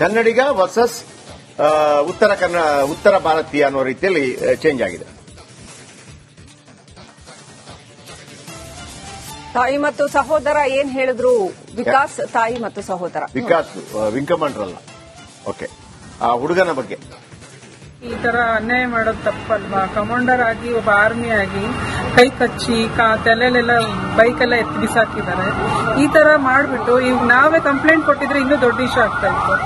ಕನ್ನಡಿಗ versus ಉತ್ತರ ಭಾರತೀಯ ಅನ್ನೋ ರೀತಿಯಲ್ಲಿ ಚೇಂಜ್ ಆಗಿದೆ. ತಾಯಿ ಮತ್ತು ಸಹೋದರ ಏನ್ ಹೇಳಿದ್ರು ವಿಕಾಸ್? ತಾಯಿ ಮತ್ತು ಸಹೋದರ ವಿಕಾಸ್ ವಿಂಕಮಾಂಡ್ರಲ್ಲ. ಓಕೆ, ಆ ಹುಡುಗನ ಬಗ್ಗೆ ಈ ತರ ಅನ್ಯಾಯ ಮಾಡೋದು ತಪ್ಪಲ್ವಾ? ಕಮಾಂಡರ್ ಆಗಿ ಒಬ್ಬ ಆರ್ಮಿ ಆಗಿ ಕೈ ಕಚ್ಚಿ ತಲೆಲೆಲ್ಲ ಬೈಕೆಲ್ಲ ಎತ್ತಿ ಬಿಸಾಕಿದ್ದಾರೆ. ಈ ತರ ಮಾಡ್ಬಿಟ್ಟು ಈಗ ನಾವೇ ಕಂಪ್ಲೇಂಟ್ ಕೊಟ್ಟಿದ್ರೆ ಇನ್ನೂ ದೊಡ್ಡ ಇಶ್ಯೂ ಆಗ್ತಾ ಇತ್ತು.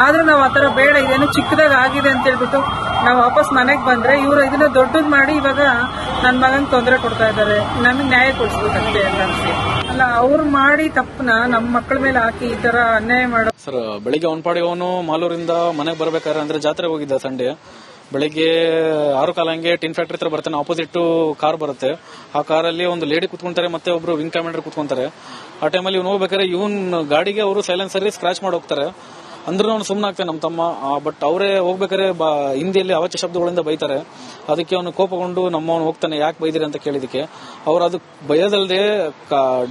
ಆದ್ರೂ ನಾವು ಆತರ ಬೇಡ, ಇದೇನು ಚಿಕ್ಕದಾಗ ಆಗಿದೆ ಅಂತ ಹೇಳ್ಬಿಟ್ಟು ನಾವು ವಾಪಸ್ ಮನೆಗೆ ಬಂದ್ರೆ ಇವರು ಇದನ್ನ ದೊಡ್ಡದ್ ಮಾಡಿ ಇವಾಗ ನನ್ನ ಮಗನ್ ತೊಂದರೆ ಕೊಡ್ತಾ ಇದ್ದಾರೆ. ನಮಗೆ ನ್ಯಾಯ ಕೊಡಿಸ್ಬೇಕಂತೆ ಅಲ್ಲ, ಅವ್ರು ಮಾಡಿ ತಪ್ಪನ ನಮ್ಮ ಮಕ್ಕಳ ಮೇಲೆ ಹಾಕಿ ಈ ತರ ಅನ್ಯಾಯ ಮಾಡೋ. ಸರ್, ಬೆಳಿಗ್ಗೆ ಅವನ ಅವನು ಮಾಲೂರಿಂದ ಮನೆಗೆ ಬರ್ಬೇಕಾದ್ರೆ ಅಂದ್ರೆ ಜಾತ್ರೆ ಹೋಗಿದ್ದ ಸಂಡೇ ಬೆಳಿಗ್ಗೆ 6 ಹಂಗೆ ಟಿನ್ ಫ್ಯಾಕ್ಟರಿ ಹತ್ರ ಬರ್ತಾನೆ. ಆಪೋಸಿಟ್ ಕಾರ್ ಬರುತ್ತೆ. ಆ ಕಾರಲ್ಲಿ ಒಂದು ಲೇಡಿ ಕುತ್ಕೊಂತಾರೆ, ಮತ್ತೆ ಒಬ್ರು ವಿಂಗ್ ಕಮಾಂಡರ್ ಕುತ್ಕೊಂತಾರೆ. ಆ ಟೈಮಲ್ಲಿ ಇವ್ನು ಹೋಗ್ಬೇಕಾದ್ರೆ ಇವನ್ ಗಾಡಿಗೆ ಅವರು ಸೈಲೆನ್ಸರ್ ಸ್ಕ್ರಾಚ್ ಮಾಡಿ ಹೋಗ್ತಾರೆ. ಅಂದ್ರೂ ಅವ್ನು ಸುಮ್ಮನೆ ಆಗ್ತಾನೆ ನಮ್ಮ ತಮ್ಮ. ಬಟ್ ಅವರೇ ಹೋಗ್ಬೇಕಾದ್ರೆ ಹಿಂದಿಯಲ್ಲಿ ಅವಾಚ್ಯ ಶಬ್ದಗಳಿಂದ ಬೈತಾರೆ. ಅದಕ್ಕೆ ಅವನು ಕೋಪಗೊಂಡು ನಮ್ಮವನು ಹೋಗ್ತಾನೆ, ಯಾಕೆ ಬೈದಿರಿ ಅಂತ ಕೇಳಿದಕ್ಕೆ ಅವ್ರು ಅದು ಭಯದಲ್ಲದೆ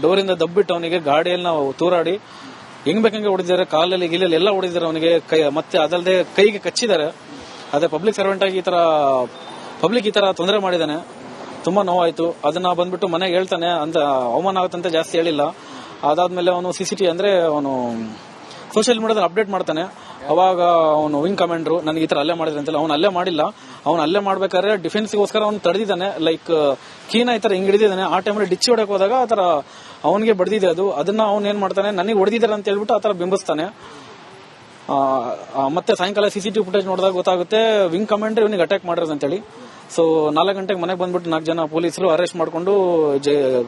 ಡೋರಿಂದ ದಬ್ಬಿಟ್ಟು ಅವನಿಗೆ ಗಾಡಿಯಲ್ಲಿ ನಾವು ತೂರಾಡಿ ಹೆಂಗ್ ಬೇಕಂಗೆ ಹೊಡೆದಿದ್ದಾರೆ. ಕಾಲಲ್ಲಿ ಗಿಲಲ್ಲಿ ಎಲ್ಲ ಹೊಡೆದಿದ್ದಾರೆ ಅವನಿಗೆ. ಮತ್ತೆ ಅದಲ್ಲದೆ ಕೈಗೆ ಕಚ್ಚಿದ್ದಾರೆ. ಅದೇ ಪಬ್ಲಿಕ್ ಸರ್ವೆಂಟ್ ಆಗಿ ಪಬ್ಲಿಕ್ ಈ ತರ ತೊಂದರೆ ಮಾಡಿದಾನೆ. ತುಂಬಾ ನೋವಾಯ್ತು. ಅದನ್ನ ಬಂದ್ಬಿಟ್ಟು ಮನೆಗೆ ಹೇಳ್ತಾನೆ. ಅಂತ ಅವಮಾನ ಆಗುತ್ತಂತ ಜಾಸ್ತಿ ಹೇಳಿಲ್ಲ. ಅದಾದ್ಮೇಲೆ ಅವನು ಸಿಸಿಟಿವಿ ಅಂದ್ರೆ ಅವನು ಸೋಷಿಯಲ್ ಮೀಡಿಯಾದಲ್ಲಿ ಅಪ್ಡೇಟ್ ಮಾಡ್ತಾನೆ. ಅವಾಗ ಅವನು ವಿಂಗ್ ಕಮಾಂಡರ್ ನನಗೆ ಈ ತರ ಅಲ್ಲೇ ಮಾಡಿದ್ರೆ ಅಂತಲ್ಲ, ಅವ್ನು ಅಲ್ಲೇ ಮಾಡಿಲ್ಲ. ಅವ್ನು ಅಲ್ಲೇ ಮಾಡ್ಬೇಕಾದ್ರೆ ಡಿಫೆನ್ಸ್ಗೋಸ್ಕರ ಅವ್ನು ತಡೆದಿದ್ದಾನೆ. ಲೈಕ್ ಕೀನ ಈ ತರ ಹಿಂಗ್ ಹಿಡಿದಿದ್ದಾನೆ. ಆ ಟೈಮಲ್ಲಿ ಡಿಚ್ಚಿ ಹೊಡಕ್ ಹೋದಾಗ ಆ ತರ ಅವನಿಗೆ ಬಡ್ದಿದೆ ಅದು. ಅದನ್ನ ಅವ್ನು ಏನ್ ಮಾಡ್ತಾನೆ, ನನಗೆ ಹೊಡೆದಿದ್ದಾರೆ ಅಂತ ಹೇಳ್ಬಿಟ್ಟು ಆ ತರ ಬಿಂಬಿಸ್ತಾನೆ. ಮತ್ತೆ ಸಾಯಂಕಾಲ ಸಿಸಿಟಿವಿ ಫುಟೇಜ್ ನೋಡಿದಾಗ ಗೊತ್ತಾಗುತ್ತೆ ವಿಂಗ್ ಕಮಾಂಡರ್ ಇವನಿಗೆ ಅಟ್ಯಾಕ್ ಮಾಡಿರೋದು ಅಂತೇಳಿ. ಸೊ 4 ಗಂಟೆಗೆ ಮನೆಗೆ ಬಂದ್ಬಿಟ್ಟು 4 ಜನ ಪೊಲೀಸರು ಅರೆಸ್ಟ್ ಮಾಡ್ಕೊಂಡು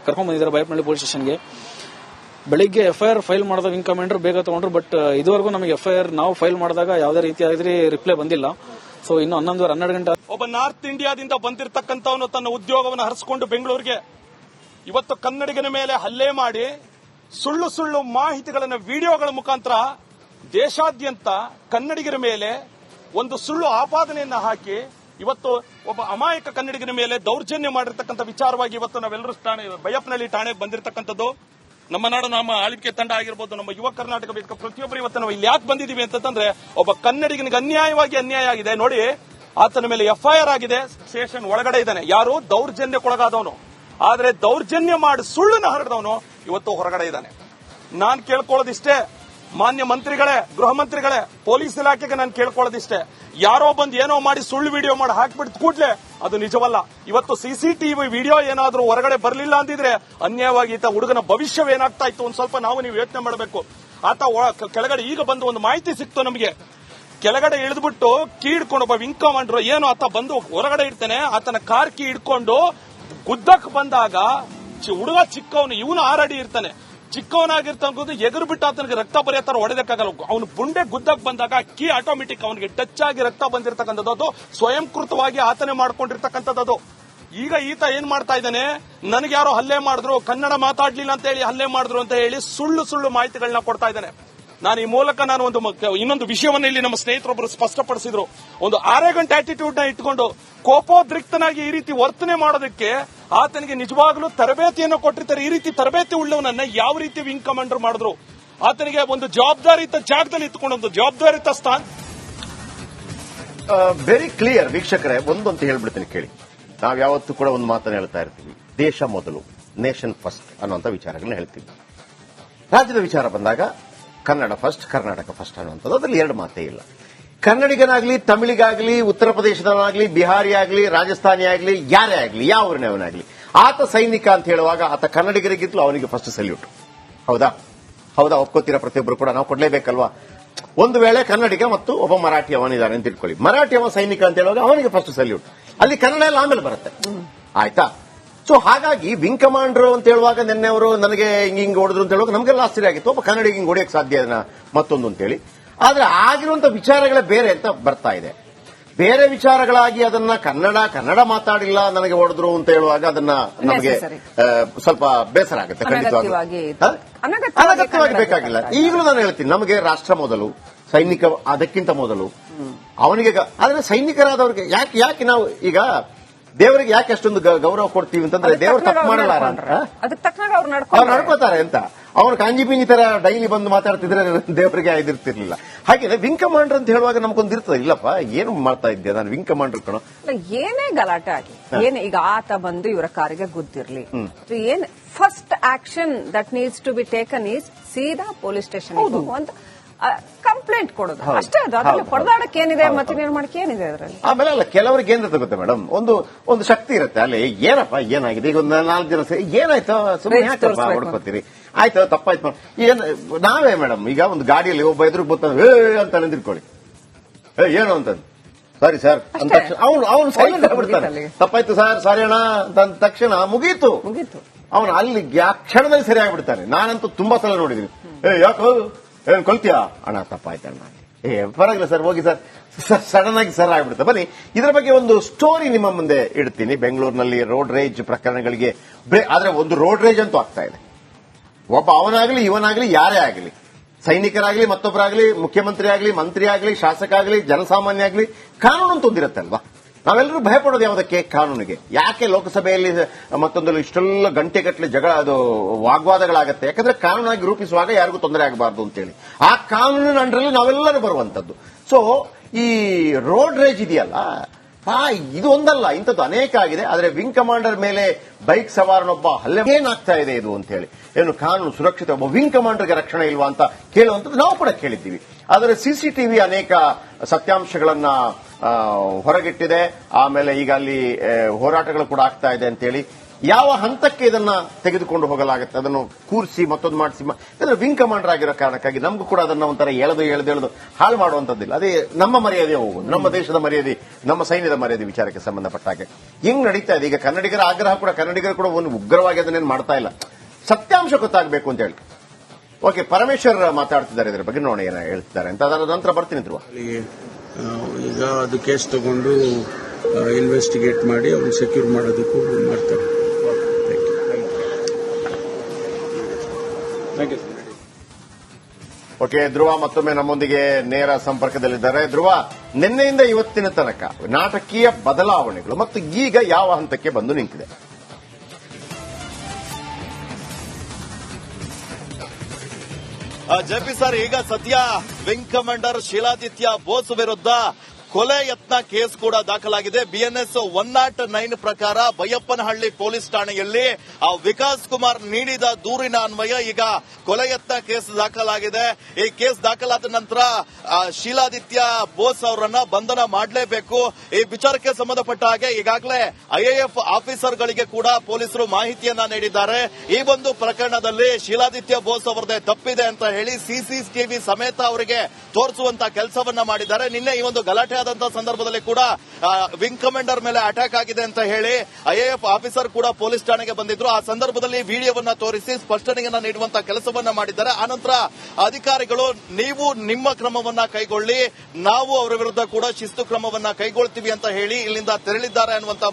ಕರ್ಕೊಂಡ್ ಬಂದಿದ್ದಾರೆ ಬೈಯಪ್ಪನಹಳ್ಳಿ ಪೊಲೀಸ್ ಸ್ಟೇಷನ್ಗೆ. ಬೆಳಿಗ್ಗೆ ಎಫ್ಐಆರ್ ಫೈಲ್ ಮಾಡಿದ ವಿಂಗ್ ಕಮಾಂಡರ್ ಬೇಗ ತಗೊಂಡ್ರು. ಬಟ್ ಇದುವರೆಗೂ ನಮಗೆ ಎಫ್ಐಆರ್ ನಾವು ಫೈಲ್ ಮಾಡಿದಾಗ ಯಾವುದೇ ರೀತಿಯಾಗಿ ರಿಪ್ಲೈ ಬಂದಿಲ್ಲ. ಸೊ ಇನ್ನು 11 ಗಂಟೆ. ಒಬ್ಬ ನಾರ್ತ್ ಇಂಡಿಯಾದಿಂದ ಬಂದಿರತಕ್ಕಂಥವನು ತನ್ನ ಉದ್ಯೋಗವನ್ನು ಹರಿಸಿಕೊಂಡು ಬೆಂಗಳೂರಿಗೆ ಇವತ್ತು ಕನ್ನಡಿಗನ ಮೇಲೆ ಹಲ್ಲೆ ಮಾಡಿ ಸುಳ್ಳು ಮಾಹಿತಿಗಳನ್ನು ವಿಡಿಯೋಗಳ ಮುಖಾಂತರ ದೇಶಾದ್ಯಂತ ಕನ್ನಡಿಗರ ಮೇಲೆ ಒಂದು ಸುಳ್ಳು ಆಪಾದನೆಯನ್ನ ಹಾಕಿ ಇವತ್ತು ಒಬ್ಬ ಅಮಾಯಕ ಕನ್ನಡಿಗನ ಮೇಲೆ ದೌರ್ಜನ್ಯ ಮಾಡಿರ್ತಕ್ಕಂಥ ವಿಚಾರವಾಗಿ ಇವತ್ತು ನಾವೆಲ್ಲರೂ ಬೈಯಪ್ಪನಹಳ್ಳಿ ಠಾಣೆಗೆ ಬಂದಿರತಕ್ಕಂಥದ್ದು. ನಮ್ಮ ನಾಡು, ನಮ್ಮ ಆಳ್ವಿಕೆ ತಂಡ ಆಗಿರ್ಬೋದು, ನಮ್ಮ ಯುವ ಕರ್ನಾಟಕ ವೇದಿಕೆ ಪ್ರತಿಯೊಬ್ಬರು ಇವತ್ತು ನಾವು ಇಲ್ಲಿ ಯಾಕೆ ಬಂದಿದ್ದೀವಿ ಅಂತಂದ್ರೆ ಒಬ್ಬ ಕನ್ನಡಿಗನಿಗೆ ಅನ್ಯಾಯ ಆಗಿದೆ ನೋಡಿ. ಆತನ ಮೇಲೆ ಎಫ್ಐಆರ್ ಆಗಿದೆ. ಸ್ಟೇಷನ್ ಒಳಗಡೆ ಇದ್ದಾನೆ. ಯಾರು ದೌರ್ಜನ್ಯಕ್ಕೊಳಗಾದವನು, ಆದ್ರೆ ದೌರ್ಜನ್ಯ ಮಾಡಿ ಸುಳ್ಳನ್ನು ಹರಡಿದವನು ಇವತ್ತು ಹೊರಗಡೆ ಇದ್ದಾನೆ. ನಾನ್ ಕೇಳ್ಕೊಳ್ಳೋದಿಷ್ಟೇ, ಮಾನ್ಯ ಮಂತ್ರಿಗಳೇ, ಗೃಹ ಮಂತ್ರಿಗಳೇ, ಪೊಲೀಸ್ ಇಲಾಖೆಗೆ ನಾನು ಕೇಳ್ಕೊಳ್ಳೋದಿಷ್ಟೇ, ಯಾರೋ ಬಂದು ಏನೋ ಮಾಡಿ ಸುಳ್ಳು ವಿಡಿಯೋ ಮಾಡಿ ಹಾಕ್ಬಿಟ್ಟು ಕೂಡ್ಲೆ ಅದು ನಿಜವಲ್ಲ. ಇವತ್ತು ಸಿಸಿಟಿವಿ ವಿಡಿಯೋ ಏನಾದ್ರೂ ಹೊರಗಡೆ ಬರಲಿಲ್ಲ ಅಂದಿದ್ರೆ ಅನ್ಯಾಯವಾಗಿ ಈತ ಹುಡುಗನ ಭವಿಷ್ಯವೇನಾಗ್ತಾ ಇತ್ತು ಒಂದು ಸ್ವಲ್ಪ ನೀವು ಯೋಚನೆ ಮಾಡಬೇಕು. ಆತ ಕೆಳಗಡೆ ಈಗ ಬಂದು ಒಂದು ಮಾಹಿತಿ ಸಿಕ್ತು ನಮಗೆ. ಕೆಳಗಡೆ ಇಳಿದ್ಬಿಟ್ಟು ಕೀ ಹಿಡ್ಕೊಂಡು ಒಬ್ಬ ವಿಂಗ್ ಕಮಾಂಡರ್ ಏನು ಆತ ಬಂದು ಹೊರಗಡೆ ಇರ್ತಾನೆ, ಆತನ ಕಾರ್ ಕೀ ಹಿಡ್ಕೊಂಡು ಗುದ್ದಕ್ ಬಂದಾಗ ಹುಡುಗ ಚಿಕ್ಕವನು, ಇವನು 6 ಅಡಿ ಇರ್ತಾನೆ, ಚಿಕ್ಕವನಾಗಿರ್ತಾನೆ. ಎಗರು ಬಿಟ್ಟು ಆತನಿಗೆ ರಕ್ತ ಬರೆಯತ್ತಾರ ಹೊಡೆದಕ್ಕಾಗಲ್ಲ. ಅವನು ಗುಂಡೆ ಗುದ್ದಕ್ ಬಂದಾಗ ಕೀ ಆಟೋಮೆಟಿಕ್ ಅವನಿಗೆ ಟಚ್ ಆಗಿ ರಕ್ತ ಬಂದಿರತಕ್ಕಂಥದ್ದು, ಅದು ಸ್ವಯಂಕೃತವಾಗಿ ಆತನೇ ಮಾಡ್ಕೊಂಡಿರ್ತಕ್ಕಂಥದ್ದು. ಈಗ ಈತ ಏನ್ ಮಾಡ್ತಾ ಇದ್ದಾನೆ, ನನಗೆ ಯಾರೋ ಹಲ್ಲೆ ಮಾಡಿದ್ರು, ಕನ್ನಡ ಮಾತಾಡ್ಲಿಲ್ಲ ಅಂತ ಹೇಳಿ ಹಲ್ಲೆ ಮಾಡಿದ್ರು ಅಂತ ಹೇಳಿ ಸುಳ್ಳು ಮಾಹಿತಿಗಳನ್ನ ಕೊಡ್ತಾ ಇದ್ದಾನೆ. ನಾನು ಈ ಮೂಲಕ ಇನ್ನೊಂದು ವಿಷಯವನ್ನ ಇಲ್ಲಿ ನಮ್ಮ ಸ್ನೇಹಿತರೊಬ್ಬರು ಸ್ಪಷ್ಟಪಡಿಸಿದ್ರು. ಒಂದು ಆರೆಗಂಟೆ ಆಟಿಟ್ಯೂಡ್ ನ ಇಟ್ಕೊಂಡು ಕೋಪೋದ್ರಿಕ್ತನಾಗಿ ಈ ರೀತಿ ವರ್ತನೆ ಮಾಡೋದಕ್ಕೆ ಆತನಿಗೆ ನಿಜವಾಗ್ಲೂ ತರಬೇತಿಯನ್ನು ಕೊಟ್ಟಿರ್ತಾರೆ. ಈ ರೀತಿ ತರಬೇತಿ ಉಳ್ಳವನನ್ನ ಯಾವ ರೀತಿ ವಿಂಗ್ ಕಮಾಂಡರ್ ಮಾಡಿದ್ರು? ಆತನಿಗೆ ಒಂದು ಜವಾಬ್ದಾರಿಯುತ ಜಾಗದಲ್ಲಿ ಇಟ್ಕೊಂಡು ಒಂದು ಜವಾಬ್ದಾರಿಯುತ ಸ್ಥಾನ. ವೆರಿ ಕ್ಲಿಯರ್ ವೀಕ್ಷಕರೇ. ಒಂದಂತ ಹೇಳ್ಬಿಡ್ತೀನಿ ಕೇಳಿ. ನಾವ್ ಯಾವತ್ತೂ ಕೂಡ ಒಂದು ಮಾತನ್ನ ಹೇಳ್ತಾ ಇರ್ತೀವಿ, ದೇಶ ಮೊದಲು, ನೇಷನ್ ಫಸ್ಟ್ ಅನ್ನುವಂತ ವಿಚಾರಗಳನ್ನ ಹೇಳ್ತೀವಿ. ರಾಜ್ಯದ ವಿಚಾರ ಬಂದಾಗ ಕನ್ನಡ ಫಸ್ಟ್, ಕರ್ನಾಟಕ ಫಸ್ಟ್ ಅನ್ನುವಂಥದ್ದು, ಅದ್ರಲ್ಲಿ 2 ಮಾತೇ ಇಲ್ಲ. ಕನ್ನಡಿಗನಾಗ್ಲಿ, ತಮಿಳಿಗಾಗ್ಲಿ, ಉತ್ತರ ಪ್ರದೇಶದವನಾಗ್ಲಿ, ಬಿಹಾರಿ ಆಗ್ಲಿ, ರಾಜಸ್ಥಾನಿ ಆಗ್ಲಿ, ಯಾರೇ ಆಗ್ಲಿ, ಯಾವ ಊರಿನವನಾಗ್ಲಿ, ಆತ ಸೈನಿಕ ಅಂತ ಹೇಳುವಾಗ ಆತ ಕನ್ನಡಿಗರಿಗಿಂತಲೂ ಅವನಿಗೆ ಫಸ್ಟ್ ಸಲ್ಯೂಟ್. ಹೌದಾ? ಒಪ್ಕೋತೀರಾ? ಪ್ರತಿಯೊಬ್ಬರು ಕೂಡ ನಾವು ಕೊಡ್ಲೇಬೇಕಲ್ವಾ? ಒಂದು ವೇಳೆ ಕನ್ನಡಿಗ ಮತ್ತು ಒಬ್ಬ ಮರಾಠಿ ಅವನಿದ್ದಾನೆ ಅಂತ ಇಟ್ಕೊಳ್ಳಿ. ಮರಾಠಿ ಅವ ಸೈನಿಕ ಅಂತ ಹೇಳುವಾಗ ಅವನಿಗೆ ಫಸ್ಟ್ ಸಲ್ಯೂಟ್. ಅಲ್ಲಿ ಕನ್ನಡ ಎಲ್ಲ ಆಮೇಲೆ ಬರುತ್ತೆ. ಆಯ್ತಾ? ಸೊ ಹಾಗಾಗಿ ವಿಂಗ್ ಕಮಾಂಡರ್ ಅಂತ ಹೇಳುವಾಗ ನಿನ್ನೆ ಅವರು ನನಗೆ ಹಿಂಗ್ ಹೊಡೆದ್ರು ಅಂತ ಹೇಳುವಾಗ ನಮಗೆಲ್ಲ ಆಶ್ಚರ್ಯ ಆಗಿತ್ತು. ಒಬ್ಬ ಕನ್ನಡಿಗ ಹಿಂಗ್ ಹೊಡೆಯಕ್ಕೆ ಸಾಧ್ಯ ಮತ್ತೊಂದು ಅಂತೇಳಿ. ಆದ್ರೆ ಆಗಿರುವಂತ ವಿಚಾರಗಳೇ ಬೇರೆ ಅಂತ ಬರ್ತಾ ಇದೆ. ಬೇರೆ ವಿಚಾರಗಳಾಗಿ ಅದನ್ನ ಕನ್ನಡ ಮಾತಾಡಿಲ್ಲ ನನಗೆ ಹೊಡೆದ್ರು ಅಂತ ಹೇಳುವಾಗ ಅದನ್ನ ನಮಗೆ ಸ್ವಲ್ಪ ಬೇಸರ ಆಗುತ್ತೆ. ಖಂಡಿತವಾಗಿ ಅನಗತ್ಯವಾಗಿ ಬೇಕಾಗಿಲ್ಲ. ಈಗಲೂ ನಾನು ಹೇಳ್ತೀನಿ, ನಮಗೆ ರಾಷ್ಟ್ರ ಮೊದಲು, ಸೈನಿಕ ಅದಕ್ಕಿಂತ ಮೊದಲು. ಅವನಿಗೆ ಆದ್ರೆ ಸೈನಿಕರಾದವ್ರಿಗೆ ಯಾಕೆ ನಾವು ಈಗ ದೇವರಿಗೆ ಯಾಕೆ ಅಷ್ಟೊಂದು ಗೌರವ ಕೊಡ್ತೀವಿ ಅಂತಂದ್ರೆ ದೇವರು ತಪ್ಪು ಮಾಡಲ್ಲ, ಅವ್ರು ನಡ್ಕೋತಾರೆ ಅಂತ. ಅವನು ಕಾಂಜಿಪಿಂಜಿ ತರ ಡೈಲಿ ಬಂದು ಮಾತಾಡ್ತಿದ್ರೆ ದೇವರಿಗೆ ಆಯ್ದಿರ್ತಿರ್ಲಿಲ್ಲ. ಹಾಗೆ ವಿಂಗ್ ಕಮಾಂಡರ್ ಅಂತ ಹೇಳುವಾಗ ನಮ್ಗೊಂದು ಇರ್ತದೆ, ಇಲ್ಲಪ್ಪ ಏನು ಮಾಡ್ತಾ ಇದ್ದೆ ನಾನು ವಿಂಗ್ ಕಮಾಂಡರ್ ಕಣೋ. ಏನೇ ಗಲಾಟೆ ಆಗಿ ಏನ್ ಈಗ ಆತ ಬಂದು ಇವರ ಕಾರಿಗೆ ಗುದ್ದಿರ್ಲಿ, ಏನ್ first action that needs to be taken is ಸೀದಾ ಪೊಲೀಸ್ ಸ್ಟೇಷನ್ ಅಂತ ಕಂಪ್ಲೇಂಟ್ ಕೊಡೋದು ಅಷ್ಟೇ. ಅದು ಅದ್ರಲ್ಲಿ ಹೊಡೆದಾಡಕ್ಕೆ ಏನಿದೆ, ಮತ್ತೆ ನಿರ್ಮಾಣಕ್ಕೆ ಏನಿದೆ ಅದರಲ್ಲಿ. ಆಮೇಲೆ ಅಲ್ಲ, ಕೆಲವರಿಗೆ ಏನಿರುತ್ತೆ ಗೊತ್ತಾ ಮೇಡಮ್, ಒಂದು ಶಕ್ತಿ ಇರುತ್ತೆ ಅಲ್ಲಿ. ಏನಪ್ಪ ಏನಾಗಿದೆ, ಈಗ ಒಂದು 4 ಜನ ಸೇರಿ ಏನಾಯ್ತು ಸುಮ್ಮನೆ ಯಾಕಪ್ಪ ಹೊಡ್ಕೋತೀರಿ, ಆಯ್ತು ತಪ್ಪಾಯ್ತು ಏನ್. ನಾವೇ ಮೇಡಮ್ ಈಗ ಒಂದು ಗಾಡಿಯಲ್ಲಿ ಒಬ್ಬ ಎದುರು ಬರ್ತಾನೆ ಅಂತ ನಿಂತಿರ್ಕೊಳ್ಳಿ, ಏನು ಅಂತಂದು ಸರಿ ಸರ್ ಅಂತ ತಕ್ಷಣ ಅವನು ಸೈಲೆಂಟ್ ಆಗ್ಬಿಡ್ತಾನೆ. ತಪ್ಪಾಯ್ತು ಸರ್ ಸಾರಿ ಅಣ್ಣ ಅಂತ ತಕ್ಷಣ ಮುಗೀತು. ಅವನು ಅಲ್ಲಿ ಕ್ಷಣದಲ್ಲಿ ಸರಿ ಆಗ್ಬಿಡ್ತಾನೆ. ನಾನಂತೂ ತುಂಬಾ ಸಲ ನೋಡಿದೀನಿ. ಯಾಕೋ ಏನ್ ಕೊಲ್ತೀಯಾ ಅಣ್ಣ, ತಪ್ಪಾಯ್ತಣ್ಣ, ಪರವಾಗಿಲ್ಲ ಸರ್ ಹೋಗಿ ಸರ್, ಸಡನ್ ಆಗಿ ಸರ್ ಆಗ್ಬಿಡುತ್ತೆ. ಬನ್ನಿ ಇದರ ಬಗ್ಗೆ ಒಂದು ಸ್ಟೋರಿ ನಿಮ್ಮ ಮುಂದೆ ಇಡ್ತೀನಿ. ಬೆಂಗಳೂರಿನಲ್ಲಿ ರೋಡ್ ರೇಜ್ ಪ್ರಕರಣಗಳಿಗೆ ಆದ್ರೆ ಒಂದು ರೋಡ್ ರೇಜ್ ಅಂತೂ ಆಗ್ತಾ ಇದೆ. ಒಬ್ಬ ಅವನಾಗ್ಲಿ ಇವನಾಗ್ಲಿ ಯಾರೇ ಆಗಲಿ, ಸೈನಿಕರಾಗ್ಲಿ ಮತ್ತೊಬ್ಬರಾಗ್ಲಿ, ಮುಖ್ಯಮಂತ್ರಿ ಆಗಲಿ, ಮಂತ್ರಿ ಆಗಲಿ, ಶಾಸಕ ಆಗಲಿ, ಜನಸಾಮಾನ್ಯ ಆಗಲಿ, ಕಾನೂನು ಅಂತ ಒಂದಿರುತ್ತೆ ಅಲ್ವಾ. ನಾವೆಲ್ಲರೂ ಭಯಪಡೋದು ಯಾವುದಕ್ಕೆ? ಕಾನೂನಿಗೆ. ಯಾಕೆ ಲೋಕಸಭೆಯಲ್ಲಿ ಮತ್ತೊಂದು ಇಷ್ಟೆಲ್ಲ ಗಂಟೆಗಟ್ಟಲೆ ಅದು ವಾಗ್ವಾದಗಳಾಗತ್ತೆ? ಯಾಕಂದ್ರೆ ಕಾನೂನಾಗಿ ರೂಪಿಸುವಾಗ ಯಾರಿಗೂ ತೊಂದರೆ ಆಗಬಾರ್ದು ಅಂತೇಳಿ ಆ ಕಾನೂನಿನ ಅಂಡರಲ್ಲಿ ನಾವೆಲ್ಲರೂ ಬರುವಂತದ್ದು. ಸೊ ಈ ರೋಡ್ ರೇಜ್ ಇದೆಯಲ್ಲ, ಇದು ಒಂದಲ್ಲ, ಇಂಥದ್ದು ಅನೇಕ ಆಗಿದೆ. ಆದರೆ ವಿಂಗ್ ಕಮಾಂಡರ್ ಮೇಲೆ ಬೈಕ್ ಸವಾರನೊಬ್ಬ ಹಲ್ಲೆ ಏನಾಗ್ತಾ ಇದೆ ಇದು ಅಂತ ಹೇಳಿ, ಏನು ಕಾನೂನು ಸುರಕ್ಷಿತ, ಒಬ್ಬ ವಿಂಗ್ ಕಮಾಂಡರ್ಗೆ ರಕ್ಷಣೆ ಇಲ್ವಾ ಅಂತ ಕೇಳುವಂಥದ್ದು ನಾವು ಕೂಡ ಕೇಳಿದ್ದೀವಿ. ಆದರೆ ಸಿಸಿಟಿವಿ ಅನೇಕ ಸತ್ಯಾಂಶಗಳನ್ನ ಹೊರಗಿಟ್ಟಿದೆ. ಆಮೇಲೆ ಈಗ ಅಲ್ಲಿ ಹೋರಾಟಗಳು ಕೂಡ ಆಗ್ತಾ ಇದೆ ಅಂತೇಳಿ ಯಾವ ಹಂತಕ್ಕೆ ಇದನ್ನ ತೆಗೆದುಕೊಂಡು ಹೋಗಲಾಗುತ್ತೆ, ಅದನ್ನು ಕೂರಿಸಿ ಮತ್ತೊಂದು ಮಾಡಿಸಿ, ಯಾಕಂದ್ರೆ ವಿಂಗ್ ಕಮಾಂಡರ್ ಆಗಿರೋ ಕಾರಣಕ್ಕಾಗಿ ನಮಗೂ ಕೂಡ ಅದನ್ನ ಒಂಥರ ಎಳೆದು ಹಾಳು ಮಾಡುವಂತದ್ದಿಲ್ಲ. ಅದೇ ನಮ್ಮ ಮರ್ಯಾದೆ ಹೋಗುದು, ನಮ್ಮ ದೇಶದ ಮರ್ಯಾದೆ, ನಮ್ಮ ಸೈನ್ಯದ ಮರ್ಯಾದೆ ವಿಚಾರಕ್ಕೆ ಸಂಬಂಧಪಟ್ಟ ಹಾಗೆ ಹೆಂಗ್ ನಡೀತಾ ಇದೆ. ಈಗ ಕನ್ನಡಿಗರ ಆಗ್ರಹ ಕೂಡ, ಕನ್ನಡಿಗರು ಕೂಡ ಒಂದು ಉಗ್ರವಾಗಿ ಅದನ್ನೇನು ಮಾಡ್ತಾ ಇಲ್ಲ, ಸತ್ಯಾಂಶ ಗೊತ್ತಾಗಬೇಕು ಅಂತ ಹೇಳಿ. ಓಕೆ, ಪರಮೇಶ್ವರ್ ಮಾತಾಡ್ತಿದ್ದಾರೆ ಇದರ ಬಗ್ಗೆ, ನೋಡಿ ಏನ ಹೇಳ್ತಿದ್ದಾರೆ ಅಂತ. ಅದರ ನಂತರ ಬರ್ತೀನಿ ಧ್ರುವ. ಈಗ ಅದು ಕೇಸ್ ತಗೊಂಡು ಇನ್ವೆಸ್ಟಿಗೇಟ್ ಮಾಡಿ ಅವ್ರನ್ನ ಸೆಕ್ಯೂರ್ ಮಾಡೋದಕ್ಕೂ ಮಾಡ್ತಾರೆ. ಓಕೆ, ಧ್ರುವ ಮತ್ತೊಮ್ಮೆ ನಮ್ಮೊಂದಿಗೆ ನೇರ ಸಂಪರ್ಕದಲ್ಲಿದ್ದಾರೆ. ಧ್ರುವ, ನಿನ್ನೆಯಿಂದ ಇವತ್ತಿನ ತನಕ ನಾಟಕೀಯ ಬದಲಾವಣೆಗಳು ಮತ್ತು ಈಗ ಯಾವ ಹಂತಕ್ಕೆ ಬಂದು ನಿಂತಿದೆ? ಜೆಪಿ ಸರ್, ಈಗ ಸದ್ಯ ವಿಂಗ್ ಕಮಾಂಡರ್ ಶೀಲಾದಿತ್ಯ ಬೋಸ್ ವಿರುದ್ಧ ಕೊಲೆ ಯತ್ನ ಕೇಸ್ ಕೂಡ ದಾಖಲಾಗಿದೆ. BNS 109 ಪ್ರಕಾರ ಬೈಯಪ್ಪನಹಳ್ಳಿ ಪೊಲೀಸ್ ಠಾಣೆಯಲ್ಲಿ ವಿಕಾಸ್ ಕುಮಾರ್ ನೀಡಿದ ದೂರಿನ ಅನ್ವಯ ಈಗ ಕೊಲೆ ಯತ್ನ ಕೇಸ್ ದಾಖಲಾಗಿದೆ. ಈ ಕೇಸ್ ದಾಖಲಾದ ನಂತರ ಶೀಲಾದಿತ್ಯ ಬೋಸ್ ಅವರನ್ನ ಬಂಧನ ಮಾಡಲೇಬೇಕು. ಈ ವಿಚಾರಕ್ಕೆ ಸಂಬಂಧಪಟ್ಟ ಹಾಗೆ ಈಗಾಗಲೇ IAF ಆಫೀಸರ್ಗಳಿಗೆ ಕೂಡ ಪೊಲೀಸರು ಮಾಹಿತಿಯನ್ನ ನೀಡಿದ್ದಾರೆ. ಈ ಒಂದು ಪ್ರಕರಣದಲ್ಲಿ ಶೀಲಾದಿತ್ಯ ಬೋಸ್ ಅವರದೇ ತಪ್ಪಿದೆ ಅಂತ ಹೇಳಿ CCTV ಸಮೇತ ಅವರಿಗೆ ತೋರಿಸುವಂತ ಕೆಲಸವನ್ನ ಮಾಡಿದ್ದಾರೆ. ನಿನ್ನೆ ಈ ಒಂದು ಗಲಾಟೆ ಆದಂತಹ ಸಂದರ್ಭದಲ್ಲಿ ಕೂಡ ವಿಂಗ್ ಕಮಾಂಡರ್ ಮೇಲೆ ಅಟ್ಯಾಕ್ ಆಗಿದೆ ಅಂತ ಹೇಳಿ IAF ಆಫೀಸರ್ ಕೂಡ ಪೊಲೀಸ್ ಠಾಣೆಗೆ ಬಂದಿದ್ರು. ಆ ಸಂದರ್ಭದಲ್ಲಿ ವಿಡಿಯೋವನ್ನ ತೋರಿಸಿ ಸ್ಪಷ್ಟನೆಯನ್ನ ನೀಡುವಂತಹ ಕೆಲಸವನ್ನ ಮಾಡಿದ್ದಾರೆ. ಆನಂತರ ಅಧಿಕಾರಿಗಳು ನೀವು ನಿಮ್ಮ ಕ್ರಮವನ್ನ ಕೈಗೊಳ್ಳಿ, ನಾವು ಅವರ ವಿರುದ್ಧ ಕೂಡ ಶಿಸ್ತು ಕ್ರಮವನ್ನ ಕೈಗೊಳ್ತೀವಿ ಅಂತ ಹೇಳಿ ಇಲ್ಲಿಂದ ತೆರಳಿದ್ದಾರೆ ಅನ್ನುವಂತ